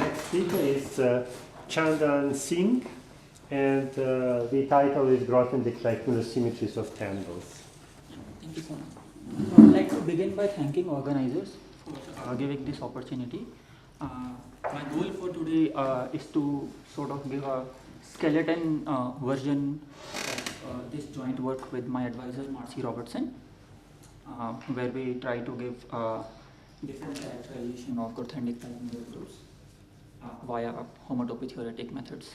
next speaker is Chandan Singh, and the title is Grothendieck-Teichmüller Symmetries of Tangles. Thank you so much. I would like to begin by thanking organizers for giving this opportunity. My goal for today is to sort of give a skeleton version of this joint work with my advisor Marcy Robertson, where we try to give different characterization of Grothendieck-Teichmüller groups via homotopy theoretic methods.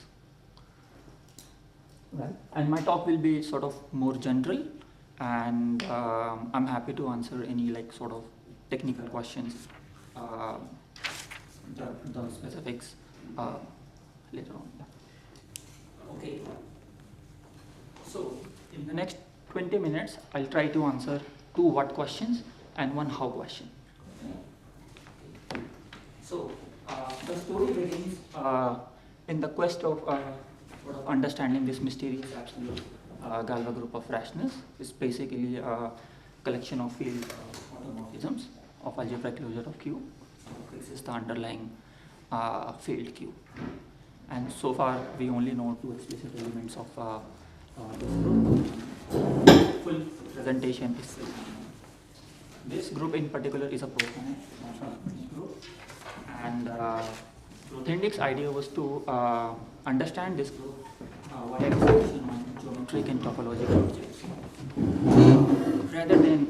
Right. And my talk will be sort of more general, and I'm happy to answer any sort of technical questions, the specifics later on. Okay. So in the next 20 minutes, I'll try to answer 2 what questions and 1 how question. So the story begins in the quest of sort of understanding this mysterious absolute Galois group of rationals. It's basically a collection of field automorphisms of algebraic closure of Q. This is the underlying field Q. And so far, we only know 2 explicit elements of this group. Full presentation is this group in particular is a profinite group. And Grothendieck's idea was to understand this group via expression on geometric and topological objects, rather than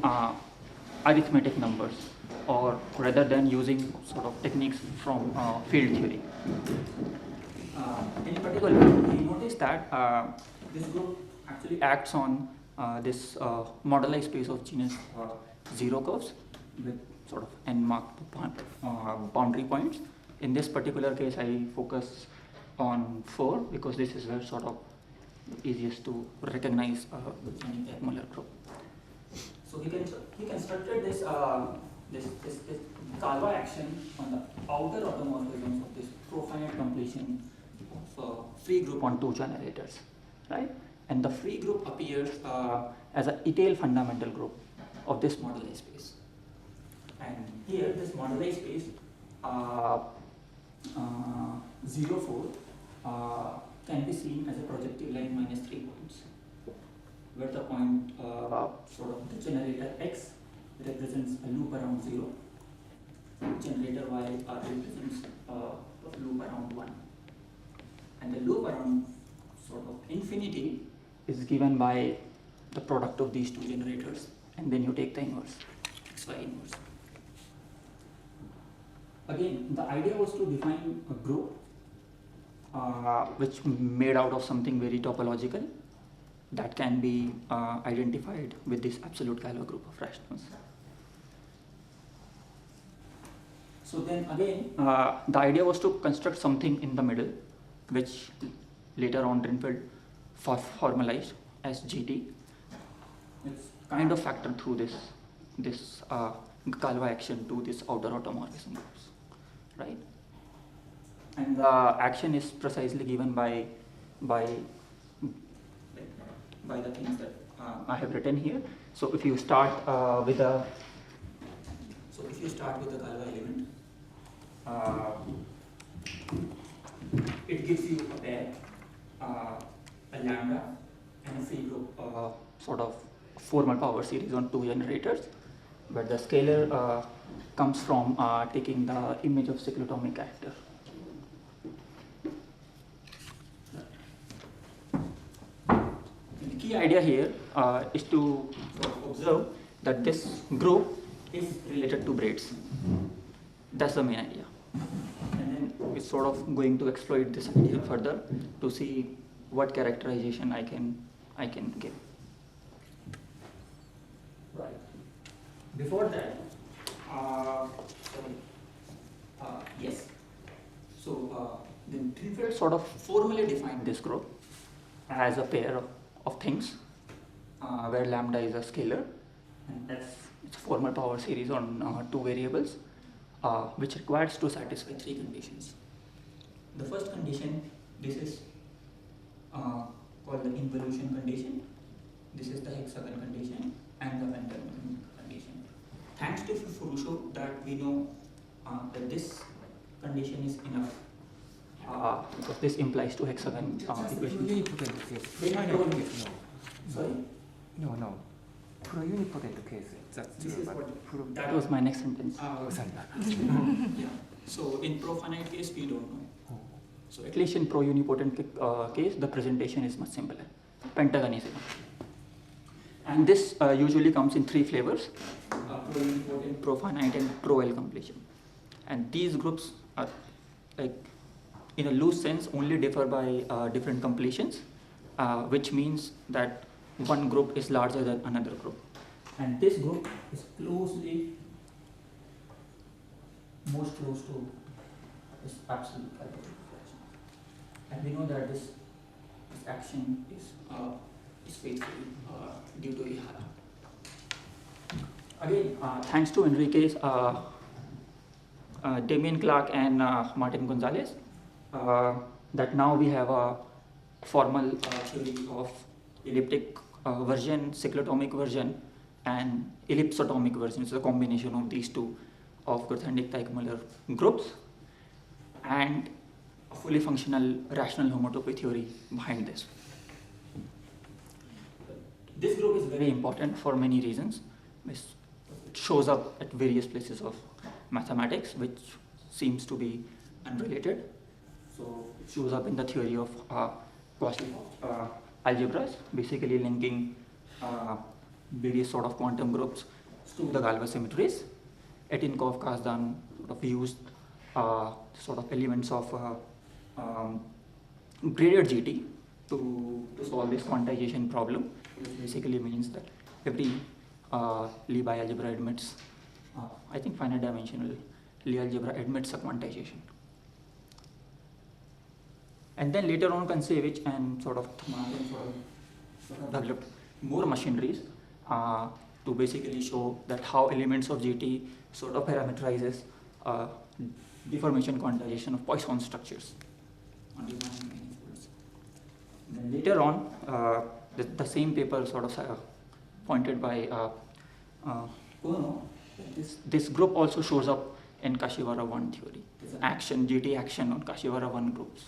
arithmetic numbers, or rather than using sort of techniques from field theory. In particular, we noticed that this group actually acts on this moduli space of genus 0 curves with sort of n marked boundary points. In this particular case, I focus on 4 because this is where sort of easiest to recognize the Teichmüller group. So he constructed this Galois action on the outer automorphisms of this profinite completion of free group on 2 generators, right? And the free group appears as an Itale fundamental group of this moduli space. And here, this moduli space 0, 4 can be seen as a projective line minus 3 points, where the point sort of the generator X represents a loop around 0, generator Y represents a loop around 1, and the loop around sort of infinity is given by the product of these 2 generators, and then you take the inverse, XY inverse. Again, the idea was to define a group which made out of something very topological that can be identified with this absolute Galois group of rationals. So then again, the idea was to construct something in the middle, which later on Drinfeld formalized as GT. It's kind of factored through this Galois action to this outer automorphism groups, right? And the action is precisely given by the things that I have written here. So if you start with the Galois element, it gives you a pair, a lambda, and a free group, sort of formal power series on 2 generators, but the scalar comes from taking the image of cyclotomic actor. The key idea here is to observe that this group is related to braids. That's the main idea. And then we're sort of going to exploit this idea further to see what characterization I can give. Right. Before that, yes. So then Drinfeld sort of formally defined this group as a pair of things where lambda is a scalar, and that's its formal power series on 2 variables, which requires to satisfy 3 conditions. The first condition, this is called the involution condition. This is the hexagon condition and the pentagon condition. Thanks to Furusho that we know that this condition is enough because this implies two hexagon equation. Unipotent case. They might No, case. Sorry? no. Pro-unipotent case. That's This true, is but what, that was my next sentence. Oh, sorry. Yeah. So in pro-finite case, we don't know. So at least in pro-unipotent case, the presentation is much simpler. Pentagon is enough. And this usually comes in three flavors: pro-unipotent, pro-finite, and pro-L completion. And these groups are, like, in a loose sense, only differ by different completions, which means that one group is larger than another group. And this group is most close to this absolute calculated fraction. And we know that this action is faithful due to Ihara. Again, thanks to Enriquez, Damien Clark, and Martin Gonzalez, that now we have a formal theory of elliptic version, cyclotomic version, and ellipsotomic version. It's a combination of these two of Grothendieck-Teichmüller groups, and a fully functional rational homotopy theory behind this. This group is very important for many reasons. It shows up at various places of mathematics, which seems to be unrelated. So it shows up in the theory of algebras, basically linking various sort of quantum groups to the Galois symmetries. Etinkov-Kazdan sort of used sort of elements of graded GT to solve this quantization problem, which basically means that every Lie algebra admits, I think finite dimensional Lie algebra admits a quantization. And then later on, Kontsevich and sort of developed more machineries to basically show that how elements of GT sort of parameterizes deformation quantization of Poisson structures. Then later on, the same paper sort of pointed by Kono, this group also shows up in Kashiwara 1 theory. There's an action, GT action on Kashiwara 1 groups.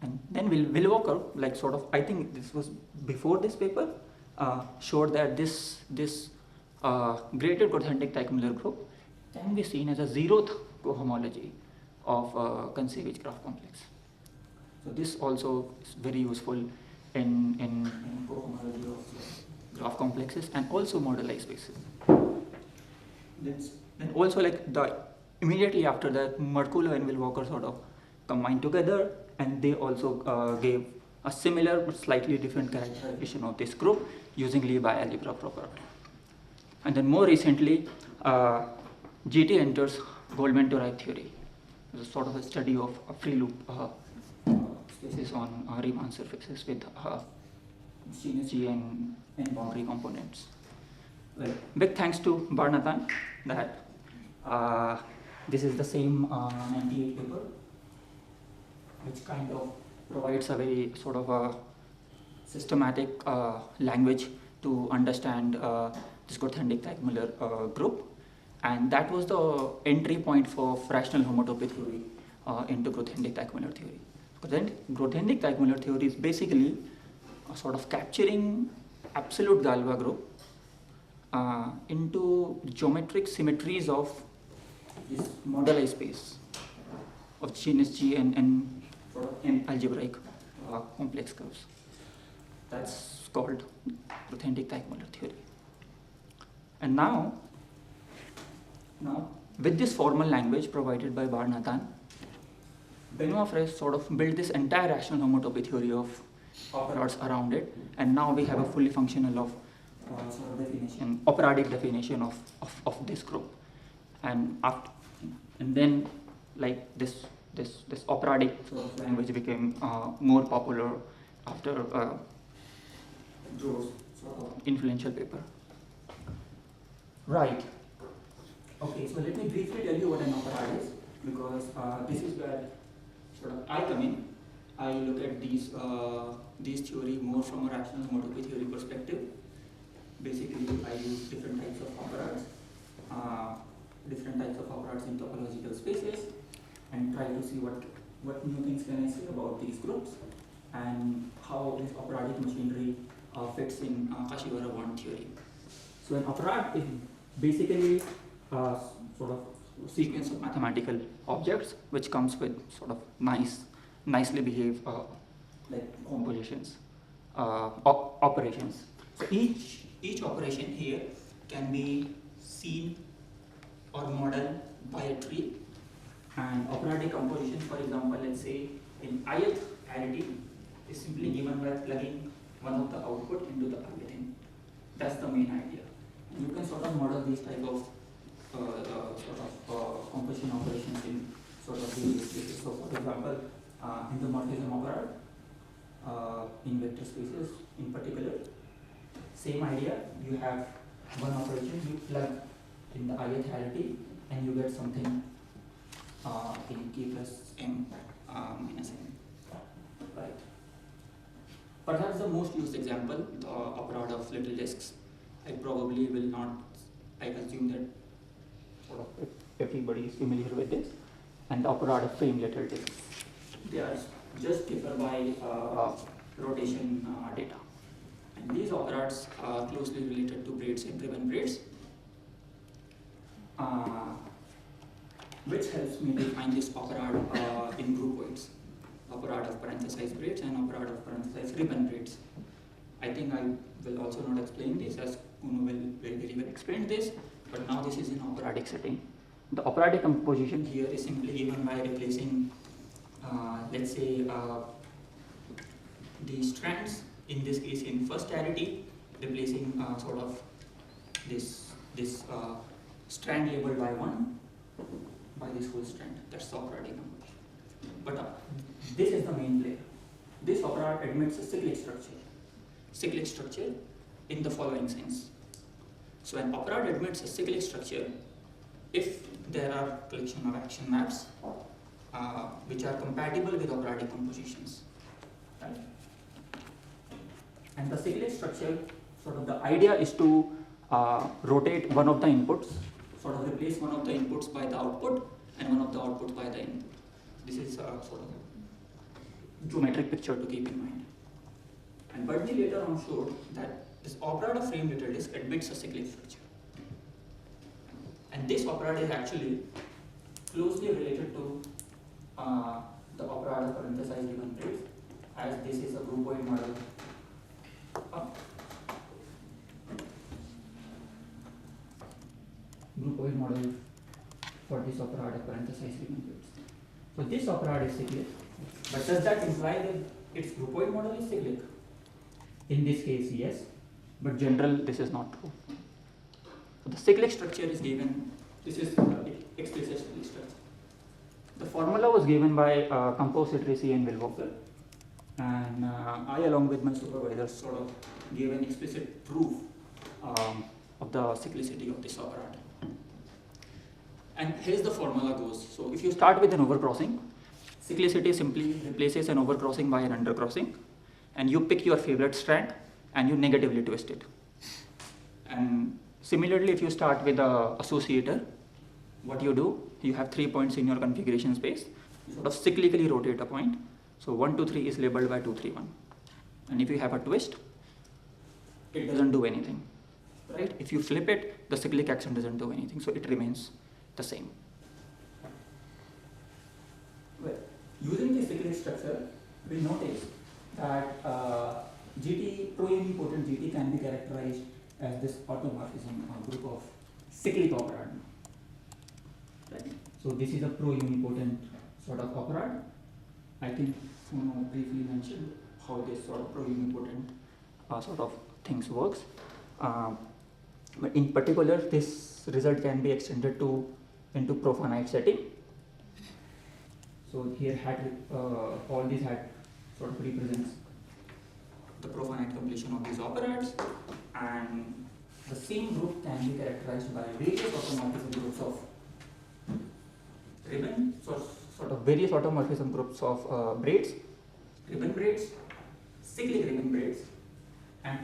And then Willwaker, like sort of, I think this was before this paper, showed that this graded Grothendieck-Teichmüller group can be seen as a zeroth cohomology of Kontsevich graph complex. So this also is very useful in cohomology of graph complexes and also moduli spaces. Then also, like, immediately after that, Merkulo and Willwaker sort of combined together, and they also gave a similar but slightly different characterization of this group using Lie algebra property. And then more recently, GT enters Goldman-Torrey theory. It's a sort of a study of free loop spaces on Riemann surfaces with synergy and boundary components. Well, big thanks to Barnathan that this is the same 98 paper, which kind of provides a very sort of a systematic language to understand this Grothendieck-Teichmüller group. And that was the entry point for rational homotopy theory into Grothendieck-Teichmüller theory. Grothendieck-Teichmüller theory is basically a sort of capturing absolute Galois group into geometric symmetries of this moduli space of genus G and algebraic complex curves. That's called Grothendieck-Teichmüller theory. And now, with this formal language provided by Barnathan, Benoit Fraisse sort of built this entire rational homotopy theory of operators around it, and now we have a fully functional of sort of definition, operatic definition of this group. And then, like, this operatic sort of language became more popular after Joe's sort of influential paper. Right. Okay, so let me briefly tell you what an operator is, because this is where sort of I come in. I look at these theory more from a rational homotopy theory perspective. Basically, I use different types of operators in topological spaces, and try to see what what new things can I say about these groups and how this operatic machinery fits in Kashiwara-Bond theory. So an operand is basically sort of sequence of mathematical objects which comes with sort of nicely behaved like compositions, operations. So each operation here can be seen or modeled by a tree, and operatic composition, for example, let's say in ith arity is simply given by plugging one of the output into the ith in. That's the main idea. And you can sort of model these type of composition operations in sort of various spaces. So, for example, in the morphism operand, in vector spaces in particular, same idea. You have one operation, you plug in the ith arity, and you get something in k plus m minus n. Right. Perhaps the most used example, the operand of little disks. I probably will not. I assume that sort of everybody is familiar with this, and the operand of frame little disks. They are just differ by rotation data, and these operads are closely related to braids and ribbon braids, which helps me define this operand in groupoids, operand of parenthesized braids and operand of parenthesized ribbon braids. I think I will also not explain this, as Kuno will very well explain this, but now this is in operatic setting. The operatic composition here is simply given by replacing, let's say, the strands, in this case in first arity, replacing sort of this strand labeled by 1 by this whole strand. That's the operatic composition. But this is the main layer. This operand admits a cyclic structure in the following sense. So an operand admits a cyclic structure if there are collection of action maps which are compatible with operatic compositions. Right? And the cyclic structure, sort of the idea is to rotate one of the inputs, sort of replace one of the inputs by the output and one of the outputs by the input. This is sort of a geometric picture to keep in mind. And Burdney later on showed that this operand of frame little disk admits a cyclic structure. And this operand is actually closely related to the operand of parenthesized ribbon braids, as this is a groupoid model. Groupoid model for this operand of parenthesized ribbon braids. So this operand is cyclic, but does that imply that its groupoid model is cyclic? In this case, yes, but general this is not true. So the cyclic structure is given. This is explicit cyclic structure. The formula was given by compositor C and Wilwocker, and I, along with my supervisor, sort of gave an explicit proof of the cyclicity of this operand. And here's the formula goes. So if you start with an overcrossing, cyclicity simply replaces an overcrossing by an undercrossing, and you pick your favorite strand and you negatively twist it. And similarly, if you start with an associator, what you do, you have 3 points in your configuration space. You sort of cyclically rotate a point. So 1, 2, 3 is labeled by 2, 3, 1. And if you have a twist, it doesn't do anything, right? If you flip it, the cyclic action doesn't do anything, so it remains the same. Well, using the cyclic structure, we notice that pro-unipotent GT can be characterized as this automorphism group of cyclic operand. Right? So this is a pro-unipotent sort of operand. I think Kuno briefly mentioned how this sort of pro-unipotent sort of things works. But in particular, this result can be extended into profinite setting. So here all these hat sort of represents the profinite completion of these operands, and the same group can be characterized by various automorphism groups of ribbon, sort of various automorphism groups of braids, ribbon braids, cyclic ribbon braids, and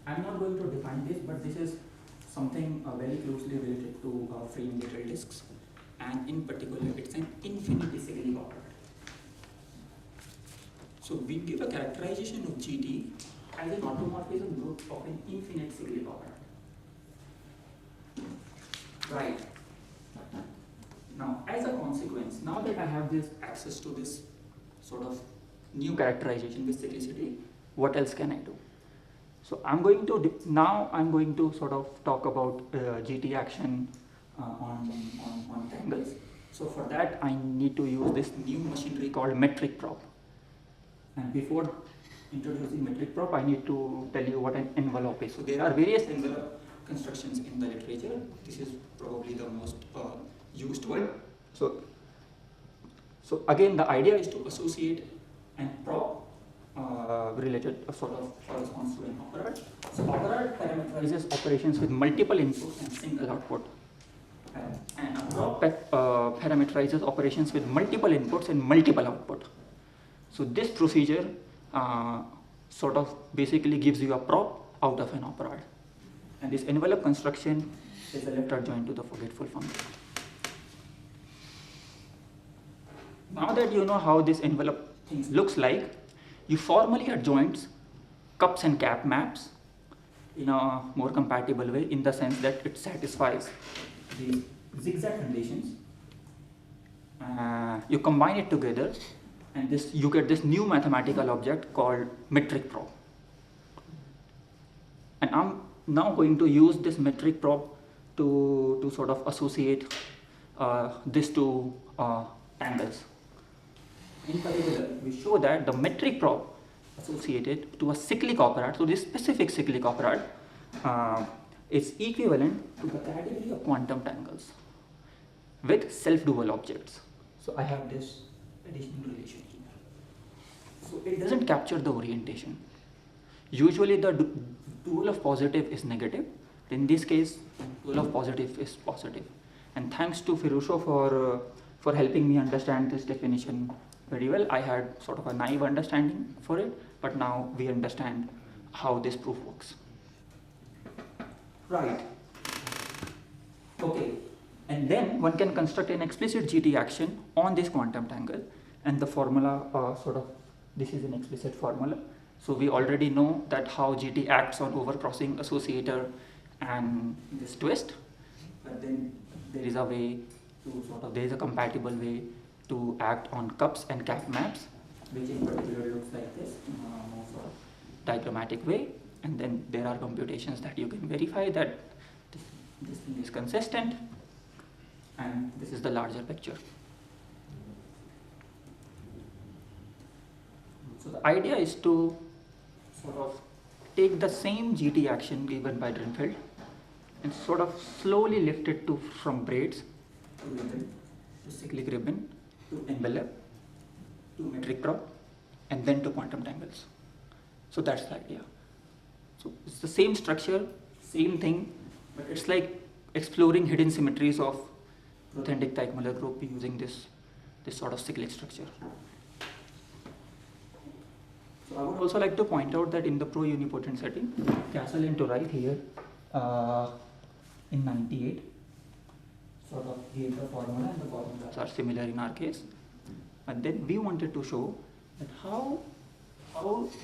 I'm not going to define this, but this is something very closely related to frame little disks, and in particular it's an infinity cyclic operand. So we give a characterization of GT as an automorphism group of an infinite cyclic operand. Right. Now, as a consequence, now that I have this access to this sort of new characterization with cyclicity, what else can I do? So I'm going to sort of talk about GT action on tangles. So for that, I need to use this new machinery called metric prop. And before introducing metric prop, I need to tell you what an envelope is. So there are various envelope constructions in the literature. This is probably the most used one. So again, the idea is to associate and prop related sort of corresponds to an operand. So operand parameterizes operations with multiple inputs and single output. And a prop parameterizes operations with multiple inputs and multiple output. So this procedure sort of basically gives you a prop out of an operand. And this envelope construction is a left adjoint to the forgetful function. Now that you know how this envelope thing looks like, you formally adjoint cups and cap maps in a more compatible way, in the sense that it satisfies the zigzag conditions. You combine it together, and you get this new mathematical object called metric prop. And I'm now going to use this metric prop to sort of associate this to tangles. In particular, we show that the metric prop associated to a cyclic operand, so this specific cyclic operand, is equivalent to the category of quantum tangles with self-dual objects. So I have this additional relation here. So it doesn't capture the orientation. Usually the dual of positive is negative. In this case, dual of positive is positive. And thanks to Firusho for helping me understand this definition very well. I had sort of a naive understanding for it, but now we understand how this proof works. Right. Okay. And then one can construct an explicit GT action on this quantum tangle, and the formula this is an explicit formula. So we already know that how GT acts on overcrossing associator and this twist, but then there is a compatible way to act on cups and cap maps, which in particular looks like this in a more sort of diagrammatic way. And then there are computations that you can verify that this thing is consistent, and this is the larger picture. So the idea is to sort of take the same GT action given by Drinfeld and sort of slowly lift it from braids to ribbon, to cyclic ribbon, to envelope, to metric prop, and then to quantum tangles. So that's the idea. So it's the same structure, same thing, but it's like exploring hidden symmetries of Grothendieck-Teichmüller group using this sort of cyclic structure. So I would also like to point out that in the pro-unipotent setting, Castle and Wright here in 98 sort of gave the formula, and the formulas are similar in our case. And then we wanted to show that how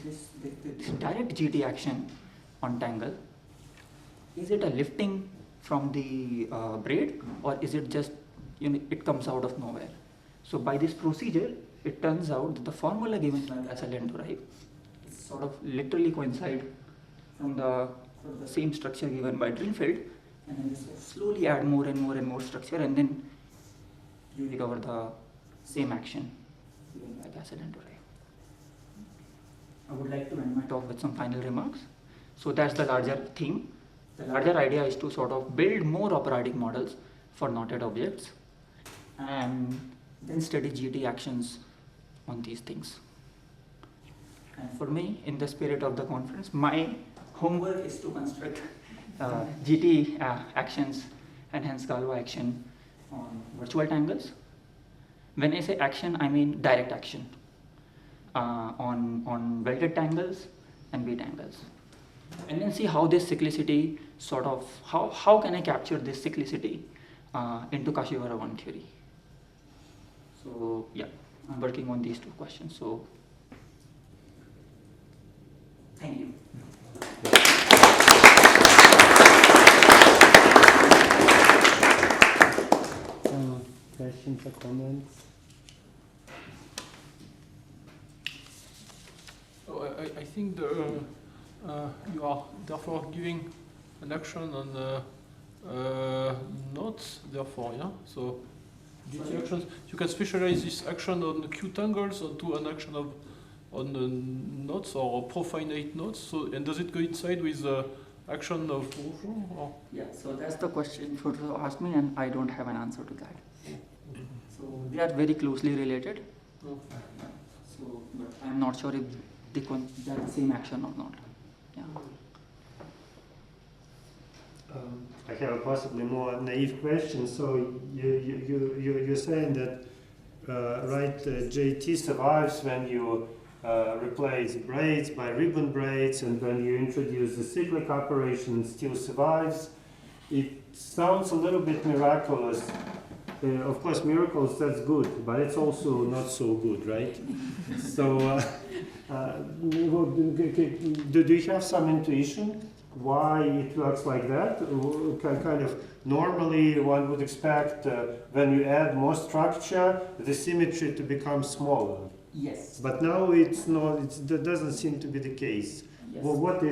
this direct GT action on tangle, is it a lifting from the braid, or is it just it comes out of nowhere? So by this procedure, it turns out that the formula given by Castle and Wright sort of literally coincide from the same structure given by Drinfeld, and then this slowly add more and more and more structure, and then you recover the same action given by Castle and Wright. I would like to end my talk with some final remarks. So that's the larger theme. The larger idea is to sort of build more operatic models for knotted objects and then study GT actions on these things. And for me, in the spirit of the conference, my homework is to construct GT actions and hence Galois action on virtual tangles. When I say action, I mean direct action on welded tangles and B tangles. And then see how this cyclicity sort of, how can I capture this cyclicity into Kashiwara 1 theory. So yeah, I'm working on these two questions. So I think you are therefore giving an action on nodes, therefore, yeah? So GT actions, you can specialize this action on Q tangles onto an action on nodes or profinite nodes. So, and does it coincide with the action of motion? Or? Yeah, so that's the question for to ask me, and I don't have an answer to that. So they are very closely related. So, but I'm not sure if they're the same action or not. Yeah. I have a possibly more naive question. So you're saying that JT survives when you replace braids by ribbon braids, and when you introduce the cyclic operation, it still survives. It sounds a little bit miraculous. Of course, miracles, that's good, but it's also not so good, right? So do you have some intuition why it works like that? Kind of normally one would expect when you add more structure, the symmetry to become smaller. Yes. But now it's not. That doesn't seem to be the case. Yes. Well, what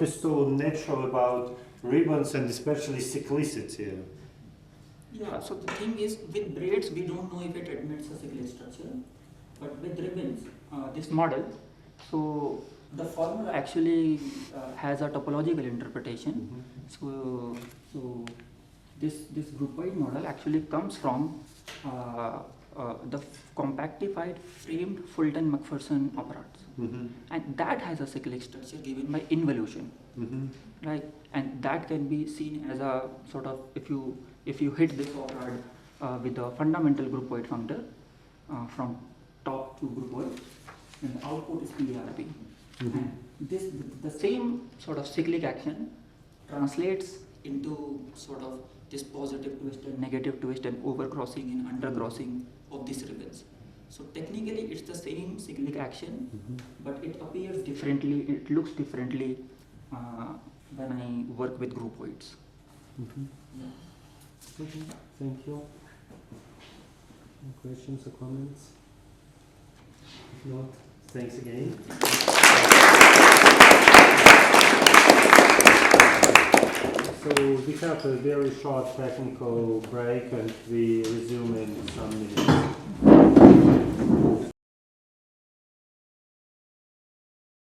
is so natural about ribbons and especially cyclicity? Yeah. So the thing is, with braids, we don't know if it admits a cyclic structure, but with ribbons, this model, so the formula actually has a topological interpretation. So this groupoid model actually comes from the compactified framed Fulton-McPherson operands, and that has a cyclic structure given by involution, right? And that can be seen as a sort of, if you hit this operand with a fundamental groupoid functor from top to groupoid, and the output is PRP. And the same sort of cyclic action translates into sort of this positive twist and negative twist and overcrossing and undercrossing of these ribbons. So technically it's the same cyclic action, but it appears differently, it looks differently when I work with groupoids. Okay, thank you. Any questions or comments? If not, thanks again. So we have a very short technical break and we resume in some minutes.